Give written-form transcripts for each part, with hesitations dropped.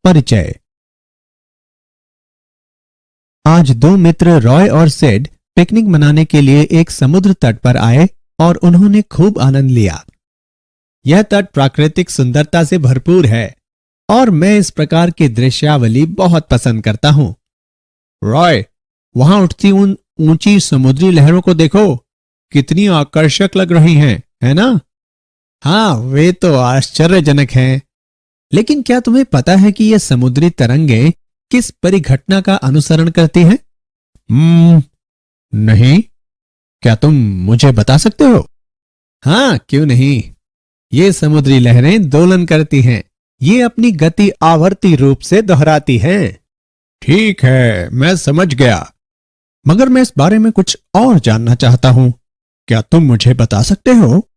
परिचय। आज दो मित्र रॉय और सिड पिकनिक मनाने के लिए एक समुद्र तट पर आए और उन्होंने खूब आनंद लिया। यह तट प्राकृतिक सुंदरता से भरपूर है और मैं इस प्रकार की दृश्यावली बहुत पसंद करता हूं। रॉय, वहां उठती उन ऊंची समुद्री लहरों को देखो, कितनी आकर्षक लग रही हैं, है ना? हाँ, वे तो आश्चर्यजनक हैं। लेकिन क्या तुम्हें पता है कि ये समुद्री तरंगें किस परिघटना का अनुसरण करती हैं? नहीं। क्या तुम मुझे बता सकते हो? हाँ, क्यों नहीं। ये समुद्री लहरें दोलन करती हैं। ये अपनी गति आवर्ती रूप से दोहराती हैं। ठीक है, मैं समझ गया। मगर मैं इस बारे में कुछ और जानना चाहता हूं। क्या तुम मुझे बता सकते हो?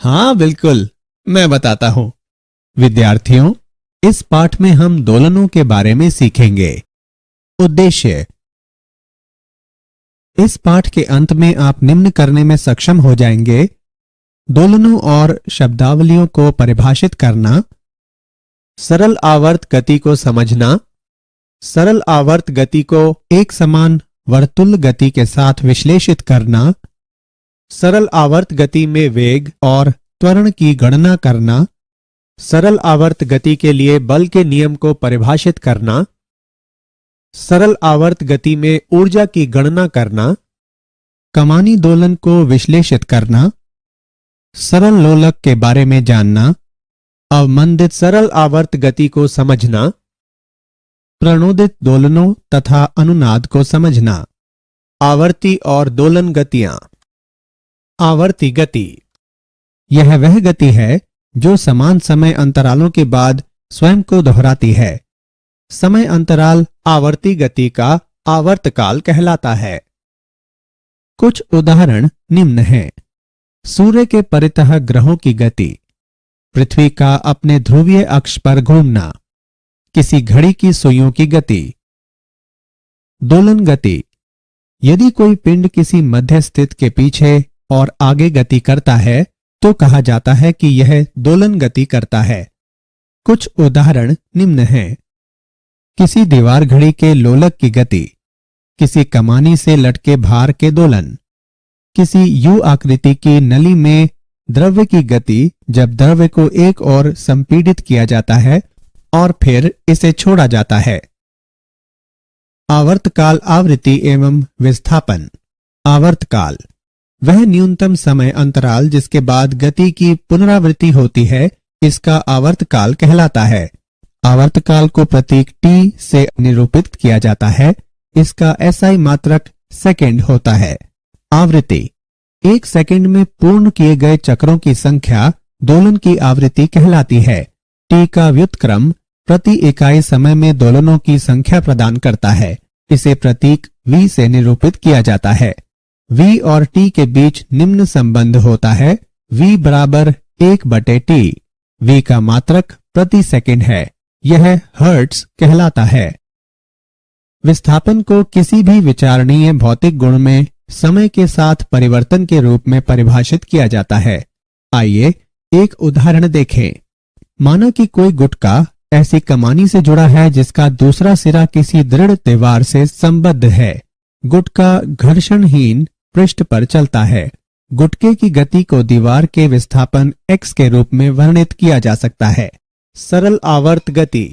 हाँ, बिल्कुल, मैं बताता हूं। विद्यार्थियों, इस पाठ में हम दोलनों के बारे में सीखेंगे। उद्देश्य: इस पाठ के अंत में आप निम्न करने में सक्षम हो जाएंगे: दोलनों और शब्दावलियों को परिभाषित करना, सरल आवर्त गति को समझना, सरल आवर्त गति को एक समान वर्तुल गति के साथ विश्लेषित करना, सरल आवर्त गति में वेग और त्वरण की गणना करना, सरल आवर्त गति के लिए बल के नियम को परिभाषित करना, सरल आवर्त गति में ऊर्जा की गणना करना, कमानी दोलन को विश्लेषित करना, सरल लोलक के बारे में जानना, अवमंदित सरल आवर्त गति को समझना, प्रणोदित दोलनों तथा अनुनाद को समझना। आवर्ती और दोलन गतियां। आवर्ती गति यह वह गति है जो समान समय अंतरालों के बाद स्वयं को दोहराती है। समय अंतराल आवर्ती गति का आवर्तकाल कहलाता है। कुछ उदाहरण निम्न हैं: सूर्य के परितः ग्रहों की गति, पृथ्वी का अपने ध्रुवीय अक्ष पर घूमना, किसी घड़ी की सुइयों की गति। दोलन गति: यदि कोई पिंड किसी मध्य स्थित के पीछे और आगे गति करता है तो कहा जाता है कि यह दोलन गति करता है। कुछ उदाहरण निम्न हैं: किसी दीवार घड़ी के लोलक की गति, किसी कमानी से लटके भार के दोलन, किसी यू आकृति की नली में द्रव्य की गति जब द्रव्य को एक ओर संपीड़ित किया जाता है और फिर इसे छोड़ा जाता है। आवर्तकाल आवृत्ति एवं विस्थापन। आवर्तकाल वह न्यूनतम समय अंतराल जिसके बाद गति की पुनरावृत्ति होती है, इसका आवर्तकाल कहलाता है। आवर्तकाल को प्रतीक टी से निरूपित किया जाता है। इसका एसआई मात्रक सेकंड होता है। आवृत्ति एक सेकंड में पूर्ण किए गए चक्रों की संख्या दोलन की आवृत्ति कहलाती है। टी का व्युत्क्रम प्रति इकाई समय में दोलनों की संख्या प्रदान करता है। इसे प्रतीक v से निरूपित किया जाता है। v और t के बीच निम्न संबंध होता है: v बराबर 1/t। v का मात्रक प्रति सेकंड है। यह हर्ट्ज कहलाता है। विस्थापन को किसी भी विचारणीय भौतिक गुण में समय के साथ परिवर्तन के रूप में परिभाषित किया जाता है। आइए एक उदाहरण देखें। माना कि कोई गुटका ऐसी कमानी से जुड़ा है जिसका दूसरा सिरा किसी दृढ़ दीवार से संबद्ध है। गुटका घर्षणहीन पृष्ठ पर चलता है। गुटके की गति को दीवार के विस्थापन x के रूप में वर्णित किया जा सकता है। सरल आवर्त गति।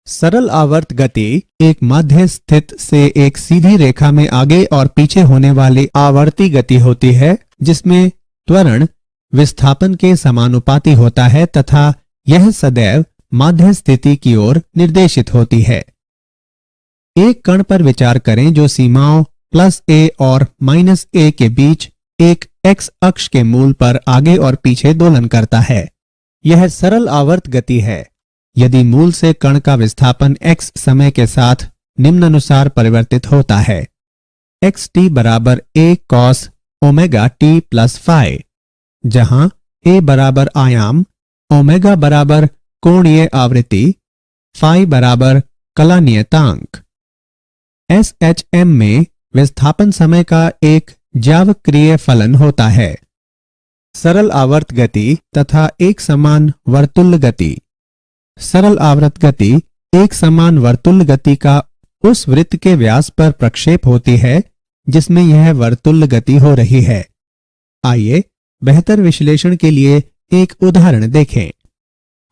सरल आवर्त गति एक मध्य स्थित से एक सीधी रेखा में आगे और पीछे होने वाली आवर्ती गति होती है, जिसमें त्वरण विस्थापन के समानुपाती होता है तथा यह सदैव माध्य स्थिति की ओर निर्देशित होती है। एक कण पर विचार करें जो सीमाओं +a और -a के बीच एक x अक्ष के मूल पर आगे और पीछे दोलन करता है। यह सरल आवर्त गति है। यदि मूल से कण का विस्थापन x समय के साथ निम्नानुसार परिवर्तित होता है: xt बराबर a cos omega t plus phi, जहां a बराबर आयाम, ओमेगा बराबर कोणीय आवृत्ति, phi बराबर कला नियतांक। SHM में विस्थापन समय का एक ज्यावक्रिय फलन होता है। सरल आवर्त गति तथा एक समान वर्तुल गति। सरल आवर्त गति एक समान वर्तुल गति का उस वृत्त के व्यास पर प्रक्षेप होती है जिसमें यह वर्तुल गति हो रही है। आइए बेहतर विश्लेषण के लिए एक उदाहरण देखें।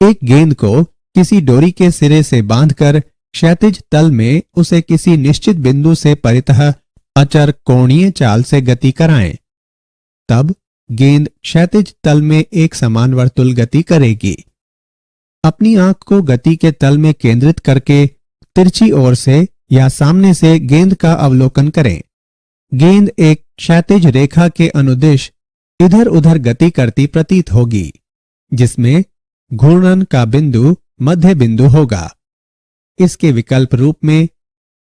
एक गेंद को किसी डोरी के सिरे से बांधकर क्षैतिज तल में उसे किसी निश्चित बिंदु से परितः अचर कोणीय चाल से गति कराएं। तब गेंद क्षैतिज तल में एक समान वर्तुल गति करेगी। अपनी आंख को गति के तल में केंद्रित करके तिरछी ओर से या सामने से गेंद का अवलोकन करें। गेंद एक क्षैतिज रेखा के अनुदिश इधर उधर गति करती प्रतीत होगी, जिसमें घूर्णन का बिंदु मध्य बिंदु होगा। इसके विकल्प रूप में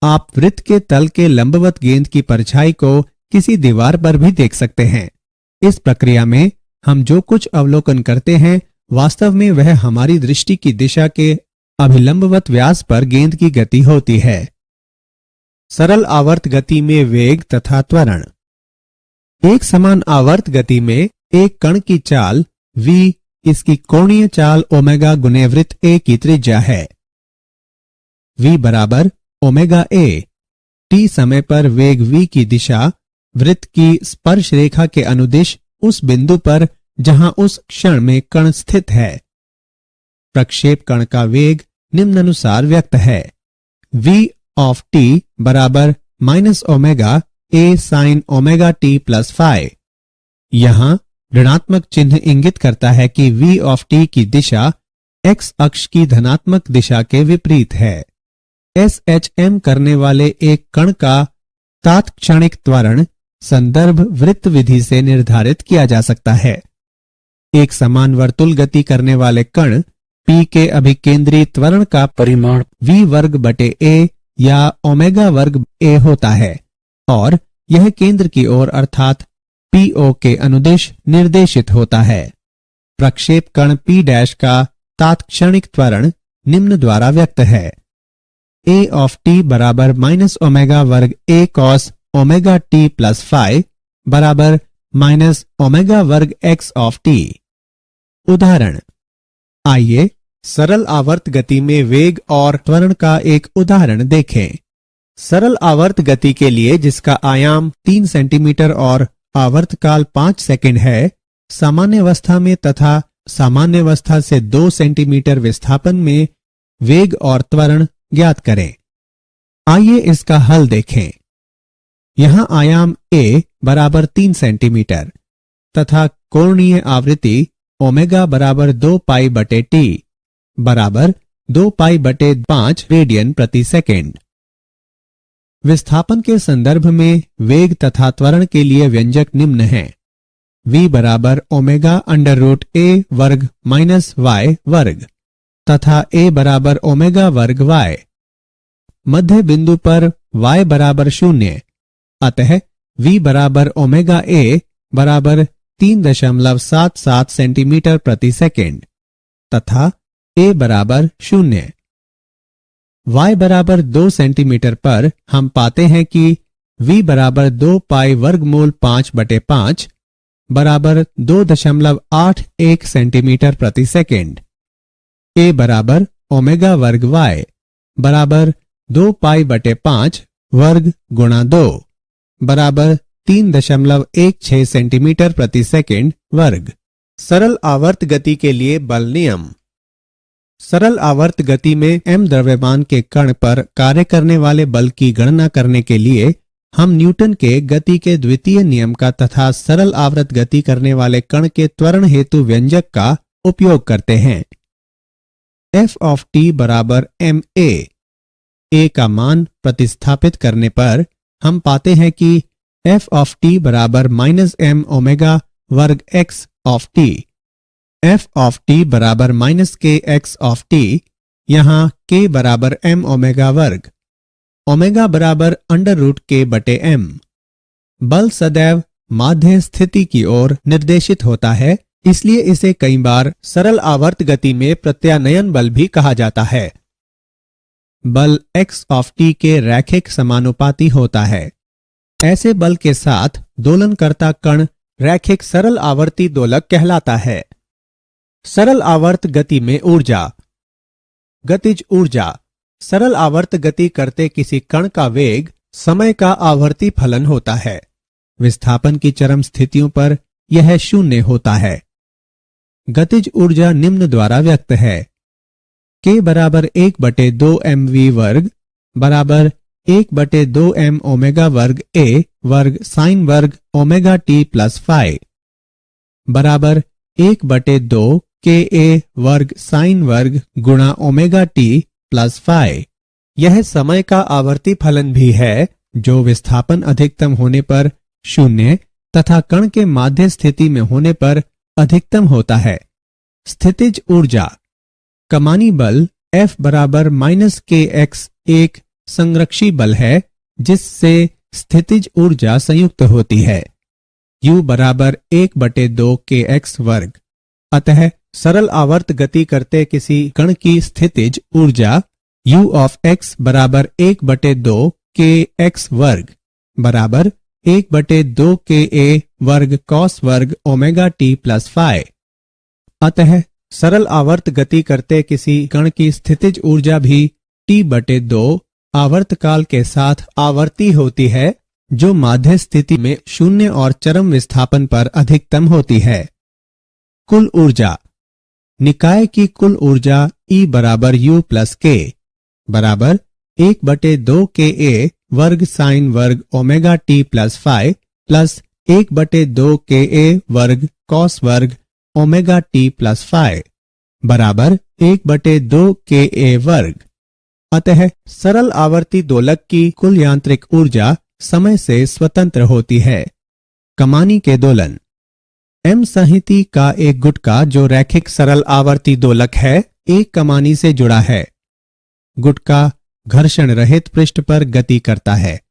आप वृत्त के तल के लंबवत गेंद की परछाई को किसी दीवार पर भी देख सकते हैं। इस प्रक्रिया में हम जो कुछ अवलोकन करते हैं वास्तव में वह हमारी दृष्टि की दिशा के अभिलंबवत व्यास पर गेंद की गति होती है। सरल आवर्त गति में वेग तथा त्वरण। एक समान आवर्त गति में एक कण की चाल v इसकी कोणीय चाल ओमेगा गुने वृत्त a की त्रिज्या है। v बराबर ओमेगा a। t समय पर वेग v की दिशा वृत्त की स्पर्श रेखा के अनुदिश उस बिंदु पर जहां उस क्षण में कण स्थित है। प्रक्षेप कण का वेग निम्नानुसार व्यक्त है। v ऑफ t बराबर minus omega a sine omega t plus phi. यहां ऋणात्मक चिन्ह इंगित करता है कि v ऑफ t की दिशा x अक्ष की धनात्मक दिशा के विपरीत है। SHM करने वाले एक कण का तात्क्षणिक त्वरण संदर्भ वृत्त विधि से निर्धारित किया जा सकता है। एक समान वर्तुल गति करने वाले कण P के अभिकेंद्री त्वरण का परिमाण v वर्ग बटे a या ओमेगा वर्ग a होता है और यह केंद्र की ओर अर्थात PO के अनुदिश निर्देशित होता है। प्रक्षेप कण P डैश का तात्क्षणिक त्वरण निम्न द्वारा व्यक्त है। a ऑफ t बराबर माइनस ओमेगा वर्ग a cos omega t plus phi बराबर माइनस ओमेगा वर्ग x ऑफ t। उदाहरण। आइए सरल आवर्त गति में वेग और त्वरण का एक उदाहरण देखें। सरल आवर्त गति के लिए जिसका आयाम 3 सेंटीमीटर और आवर्तकाल 5 सेकंड है, सामान्य अवस्था में तथा सामान्य अवस्था से 2 सेंटीमीटर विस्थापन में वेग और त्वरण ज्ञात करें। आइए इसका हल देखें। यहां आयाम a बराबर 3 सेंटीमीटर तथा कोणीय आवृत्ति ओमेगा बराबर 2 पाई बटे t बराबर 2 पाई बटे 5 रेडियन प्रति सेकेंड। विस्थापन के संदर्भ में वेग तथा त्वरण के लिए व्यंजक निम्न है। v बराबर ओमेगा अंडर रूट a वर्ग माइनस y वर्ग तथा a बराबर ओमेगा वर्ग y। मध्य बिंदु पर y बराबर 0, अतः v बराबर ओमेगा a बराबर 3.77 सेंटीमीटर प्रति सेकेंड तथा a बराबर 0। y बराबर 2 सेंटीमीटर पर हम पाते हैं कि v बराबर 2 पाई वर्गमूल 5 बटे 5 बराबर 2.81 सेंटीमीटर प्रति सेकेंड। a बराबर ओमेगा वर्ग y बराबर 2 पाई बटे 5 वर्ग गुणा 2 बराबर 3.16 सेंटीमीटर प्रति सेकेंड वर्ग। सरल आवर्त गति के लिए बल नियम। सरल आवर्त गति में m द्रव्यमान के कण पर कार्य करने वाले बल की गणना करने के लिए हम न्यूटन के गति के द्वितीय नियम का तथा सरल आवर्त गति करने वाले कण के त्वरण हेतु व्यंजक का उपयोग करते हैं। f ऑफ t बराबर ma। a का मान प्रतिस्थापित करने पर हम पाते हैं कि f ऑफ t बराबर माइनस m ओमेगा वर्ग x of t। f of t बराबर minus k x of t। यहाँ k बराबर m ओमेगा वर्ग, ओमेगा बराबर अंडर रूट k बटे m। बल सदैव माध्य स्थिति की ओर निर्देशित होता है, इसलिए इसे कई बार सरल आवर्त गति में प्रत्यानयन बल भी कहा जाता है। बल x ऑफ t के रैखिक समानुपाती होता है। ऐसे बल के साथ दोलनकर्ता कण रैखिक सरल आवर्ती दोलक कहलाता है। सरल आवर्त गति में ऊर्जा। गतिज ऊर्जा सरल आवर्त गति करते किसी कण का वेग समय का आवर्ती फलन होता है। विस्थापन की चरम स्थितियों पर यह शून्य होता है। गतिज ऊर्जा निम्न द्वारा व्यक्त है। K बराबर 1/2 mv वर्ग बराबर 1/2 m ओमेगा वर्ग a वर्ग साइन वर्ग ओमेगा t प्लस फाई बराबर 1/2 Ka वर्ग साइन वर्ग गुणा ओमेगा t प्लस फाई। यह समय का आवर्ती फलन भी है जो विस्थापन अधिकतम होने पर शून्य तथा कण के माध्य स्थिति में होने पर अधिकतम होता है। स्थितिज ऊर्जा कमानी बल F बराबर -kx एक संरक्षी बल है जिससे स्थितिज ऊर्जा संयुक्त होती है। U बराबर 1/2 kx वर्ग। अतः सरल आवर्त गति करते किसी कण की स्थितिज ऊर्जा U ऑफ x बराबर 1/2 kx वर्ग बराबर 1/2 ka वर्ग cos वर्ग ओमेगा t प्लस फाई। अतः सरल आवर्त गति करते किसी कण की स्थितिज ऊर्जा भी T/2 आवर्तकाल के साथ आवर्ती होती है जो माध्य स्थिति में शून्य और चरम विस्थापन पर अधिकतम होती है। कुल ऊर्जा निकाय की कुल ऊर्जा E बराबर U प्लस K बराबर 1/2 Ka वर्ग साइन वर्ग omega t plus phi plus 1/2 Ka वर्ग cos वर्ग ओमेगा t प्लस फाई बराबर 1/2 Ka वर्ग। अतः सरल आवर्ती दोलक की कुल यांत्रिक ऊर्जा समय से स्वतंत्र होती है। कमानी के दोलन M संहिति का एक गुटका जो रैखिक सरल आवर्ती दोलक है एक कमानी से जुड़ा है। गुटका घर्षण रहित पृष्ठ पर गति करता है।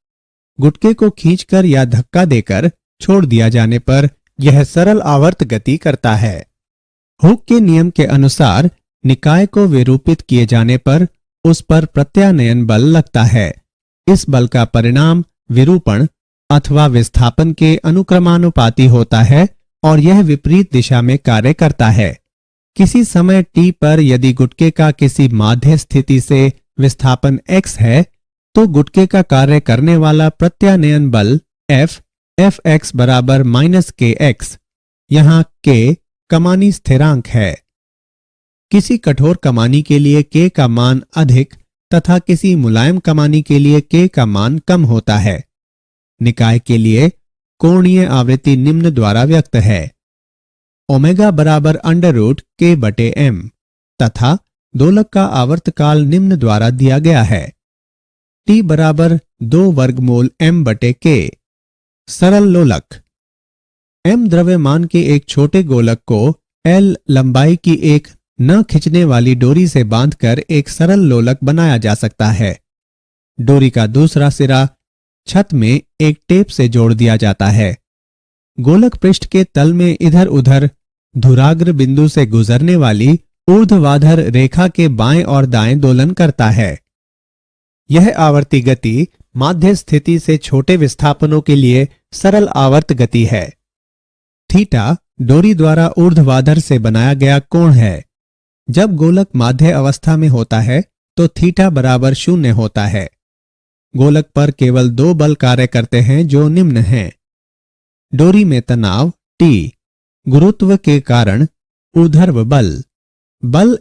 गुटके को खींचकर या धक्का देकर छोड़ दिया जाने पर यह सरल आवर्त गति करता है। हुक के नियम के अनुसार निकाय को विरूपित किए जाने पर उस पर प्रत्यानयन बल लगता है। इस बल का परिणाम विरूपण अथवा विस्थापन के अनुक्रमानुपाती होता है और यह विपरीत दिशा में कार्य करता है। किसी समय t पर यदि गुटके का किसी माध्य स्थिति से विस्थापन x है तो गुटके का कार्य करने वाला प्रत्यानयन बल Fx बराबर -kx। यहाँ k कमानी स्थिरांक है। किसी कठोर कमानी के लिए k का मान अधिक तथा किसी मुलायम कमानी के लिए k का मान कम होता है। निकाय के लिए कोणीय आवृत्ति निम्न द्वारा व्यक्त है। ओमेगा बराबर √k/m तथा दोलक का आवर्तकाल निम्न द्वारा दिया गया है। T बराबर 2 वर्गमूल m/k। सरल लोलक m द्रव्यमान के एक छोटे गोलक को L लंबाई की एक न खिंचने वाली डोरी से बांधकर एक सरल लोलक बनाया जा सकता है। डोरी का दूसरा सिरा छत में एक टेप से जोड़ दिया जाता है। गोलक पृष्ठ के तल में इधर उधर धुराग्र बिंदु से गुजरने वाली ऊर्ध्वाधर रेखा के बाएं और दाएं दोलन करता है। यह आवर्ती गति माध्य स्थिति से छोटे विस्थापनों के लिए सरल आवर्त गति है। थीटा डोरी द्वारा ऊर्ध्वाधर से बनाया गया कोण है। जब गोलक माध्य अवस्था में होता है तो थीटा बराबर 0 होता है। गोलक पर केवल 2 बल कार्य करते हैं जो निम्न हैं। डोरी में तनाव T, गुरुत्व के कारण ऊर्ध्व बल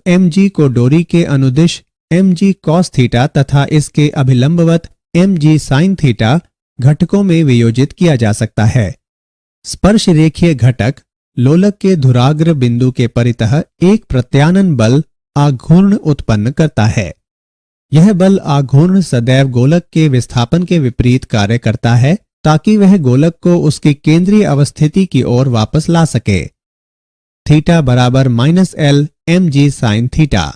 mg को डोरी के अनुदिश mg cos थीटा तथा इसके अभिलंबवत mg sin थीटा घटकों में वियोजित किया जा सकता है। स्पर्श रेखीय घटक लोलक के धुराग्र बिंदु के परितः एक प्रत्यानन बल आघूर्ण उत्पन्न करता है। यह बल आघूर्ण सदैव गोलक के विस्थापन के विपरीत कार्य करता है ताकि वह गोलक को उसकी केंद्रीय अवस्थिति की ओर वापस ला सके। थीटा बराबर -L mg sin थीटा।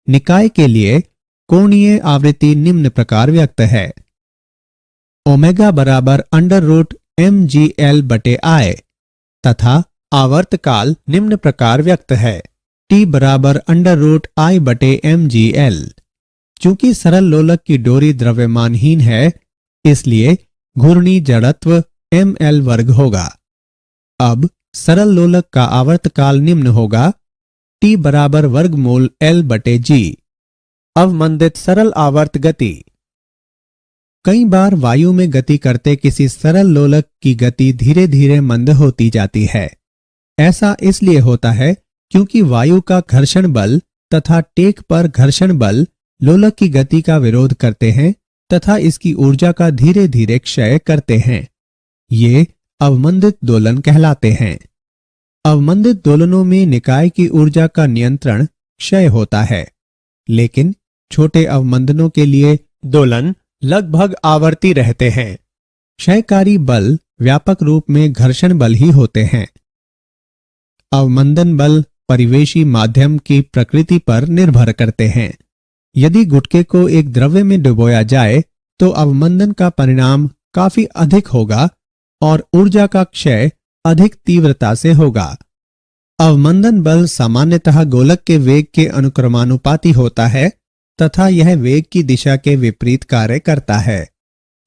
निकाय के लिए कोणीय आवृत्ति निम्न प्रकार व्यक्त है। ओमेगा बराबर √mgl/I तथा आवर्तकाल निम्न प्रकार व्यक्त है। T बराबर √I/mgl। चूंकि सरल लोलक की डोरी द्रव्यमानहीन है इसलिए घूर्णी जड़त्व ml वर्ग होगा। अब सरल लोलक का आवर्तकाल निम्न होगा। T बराबर वर्गमूल L/G। अवमंदित सरल आवर्त गति। कई बार वायु में गति करते किसी सरल लोलक की गति धीरे धीरे मंद होती जाती है। ऐसा इसलिए होता है क्योंकि वायु का घर्षण बल तथा टेक पर घर्षण बल लोलक की गति का विरोध करते हैं तथा इसकी ऊर्जा का धीरे धीरे क्षय करते हैं। ये अवमंदित दोलन कहलाते हैं। अवमंदित दोलनों में निकाय की ऊर्जा का नियंत्रण क्षय होता है, लेकिन छोटे अवमंदनों के लिए दोलन लगभग आवर्ती रहते हैं। क्षयकारी बल व्यापक रूप में घर्षण बल ही होते हैं। अवमंदन बल परिवेशी माध्यम की प्रकृति पर निर्भर करते हैं। यदि गुटके को एक द्रव्य में डुबोया जाए तो अवमंदन का परिणाम काफी अधिक होगा और ऊर्जा का क्षय अधिक तीव्रता से होगा। अवमंदन बल सामान्यतः गोलक के वेग के अनुक्रमानुपाती होता है तथा यह वेग की दिशा के विपरीत कार्य करता है।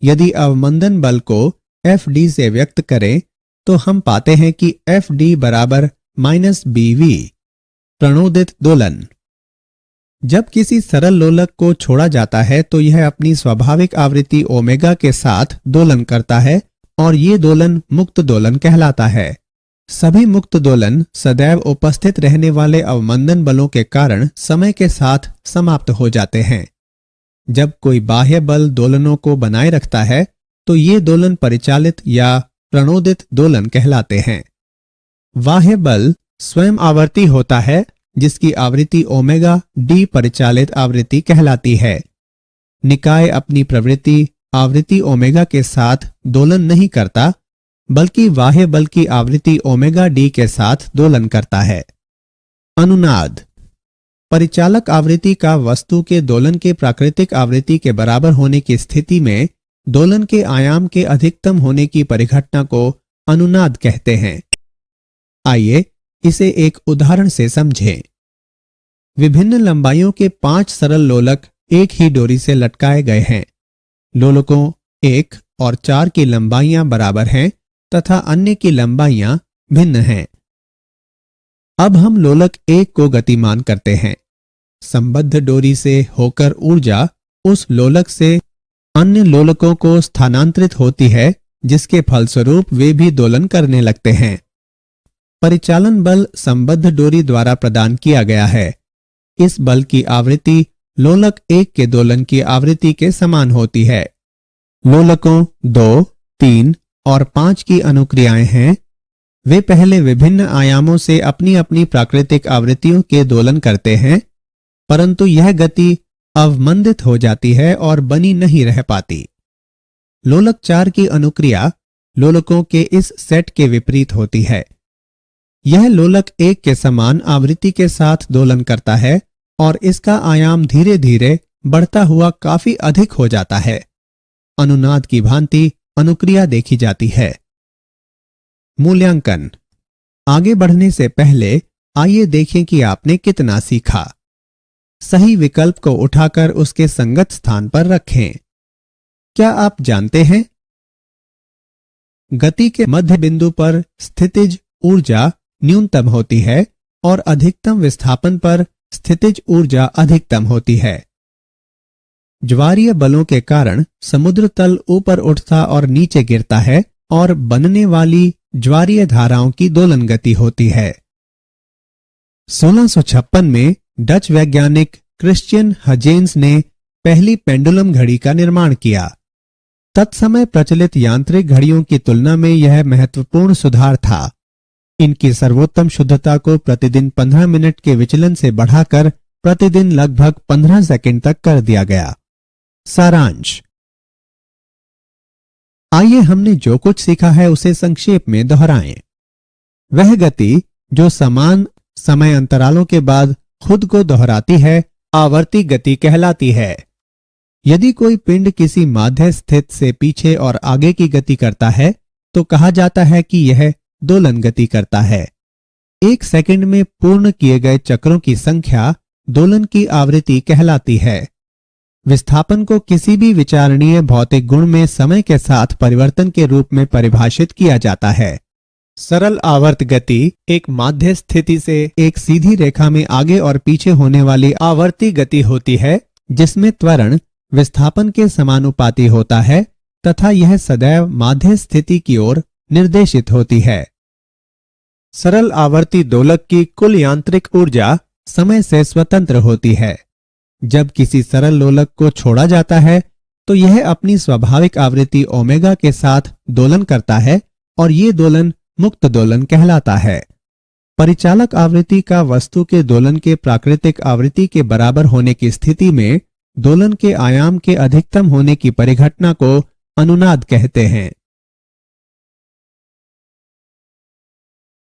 यदि अवमंदन बल को Fd से व्यक्त करें तो हम पाते हैं कि Fd बराबर -bv। प्रणोदित दोलन। जब किसी सरल लोलक को छोड़ा जाता है तो यह अपनी स्वाभाविक आवृत्ति ओमेगा के साथ दोलन करता है और ये दोलन मुक्त दोलन कहलाता है। सभी मुक्त दोलन सदैव उपस्थित रहने वाले अवमंदन बलों के कारण समय के साथ समाप्त हो जाते हैं। जब कोई बाह्य बल दोलनों को बनाए रखता है तो ये दोलन परिचालित या प्रणोदित दोलन कहलाते हैं। बाह्य बल स्वयं आवर्ती होता है जिसकी आवृत्ति ओमेगा डी परिचालित आवृत्ति कहलाती है। निकाय अपनी प्रवृत्ति आवृत्ति ओमेगा के साथ दोलन नहीं करता बल्कि बाह्य बल की आवृत्ति ओमेगा डी के साथ दोलन करता है। अनुनाद। परिचालक आवृत्ति का वस्तु के दोलन के प्राकृतिक आवृत्ति के बराबर होने की स्थिति में दोलन के आयाम के अधिकतम होने की परिघटना को अनुनाद कहते हैं। आइए इसे एक उदाहरण से समझें। विभिन्न लंबाइयों के 5 सरल लोलक एक ही डोरी से लटकाए गए हैं। लोलकों 1 और 4 की लंबाइयां बराबर हैं तथा अन्य की लंबाइयां भिन्न हैं। अब हम लोलक 1 को गतिमान करते हैं। संबद्ध डोरी से होकर ऊर्जा उस लोलक से अन्य लोलकों को स्थानांतरित होती है जिसके फलस्वरूप वे भी दोलन करने लगते हैं। परिचालन बल संबद्ध डोरी द्वारा प्रदान किया गया है। इस बल की आवृत्ति लोलक 1 के दोलन की आवृत्ति के समान होती है। लोलकों 2, 3 और 5 की अनुक्रियाएं हैं। वे पहले विभिन्न आयामों से अपनी अपनी प्राकृतिक आवृत्तियों के दोलन करते हैं, परंतु यह गति अवमंदित हो जाती है और बनी नहीं रह पाती। लोलक 4 की अनुक्रिया लोलकों के इस सेट के विपरीत होती है। यह लोलक 1 के समान आवृत्ति के साथ दोलन करता है और इसका आयाम धीरे धीरे बढ़ता हुआ काफी अधिक हो जाता है। अनुनाद की भांति अनुक्रिया देखी जाती है। मूल्यांकन। आगे बढ़ने से पहले आइए देखें कि आपने कितना सीखा। सही विकल्प को उठाकर उसके संगत स्थान पर रखें। क्या आप जानते हैं गति के मध्य बिंदु पर स्थितिज ऊर्जा न्यूनतम होती है और अधिकतम विस्थापन पर स्थितिज ऊर्जा अधिकतम होती है। ज्वारीय बलों के कारण समुद्र तल ऊपर उठता और नीचे गिरता है और बनने वाली ज्वारीय धाराओं की दोलन गति होती है। 1656 में डच वैज्ञानिक क्रिश्चियन हजेंस ने पहली पेंडुलम घड़ी का निर्माण किया। तत्समय प्रचलित यांत्रिक घड़ियों की तुलना में यह महत्वपूर्ण सुधार था। इनकी सर्वोत्तम शुद्धता को प्रतिदिन 15 मिनट के विचलन से बढ़ाकर प्रतिदिन लगभग 15 सेकंड तक कर दिया गया। सारांश। आइए हमने जो कुछ सीखा है उसे संक्षेप में दोहराएं। वह गति जो समान समय अंतरालों के बाद खुद को दोहराती है आवर्ती गति कहलाती है। यदि कोई पिंड किसी माध्य स्थित से पीछे और आगे की गति करता है तो कहा जाता है कि यह दोलन गति करता है। 1 सेकंड में पूर्ण किए गए चक्रों की संख्या दोलन की आवृत्ति कहलाती है। विस्थापन को किसी भी विचारणीय भौतिक गुण में समय के साथ परिवर्तन के रूप में परिभाषित किया जाता है। सरल आवर्त गति एक माध्य स्थिति से एक सीधी रेखा में आगे और पीछे होने वाली आवर्ती गति होती है जिसमें त्वरण विस्थापन के समानुपाती होता है तथा यह सदैव माध्य स्थिति की ओर निर्देशित होती है। सरल आवर्ती दोलक की कुल यांत्रिक ऊर्जा समय से स्वतंत्र होती है। जब किसी सरल लोलक को छोड़ा जाता है तो यह अपनी स्वाभाविक आवृत्ति ओमेगा के साथ दोलन करता है और ये दोलन मुक्त दोलन कहलाता है। परिचालक आवृत्ति का वस्तु के दोलन के प्राकृतिक आवृत्ति के बराबर होने की स्थिति में दोलन के आयाम के अधिकतम होने की परिघटना को अनुनाद कहते हैं।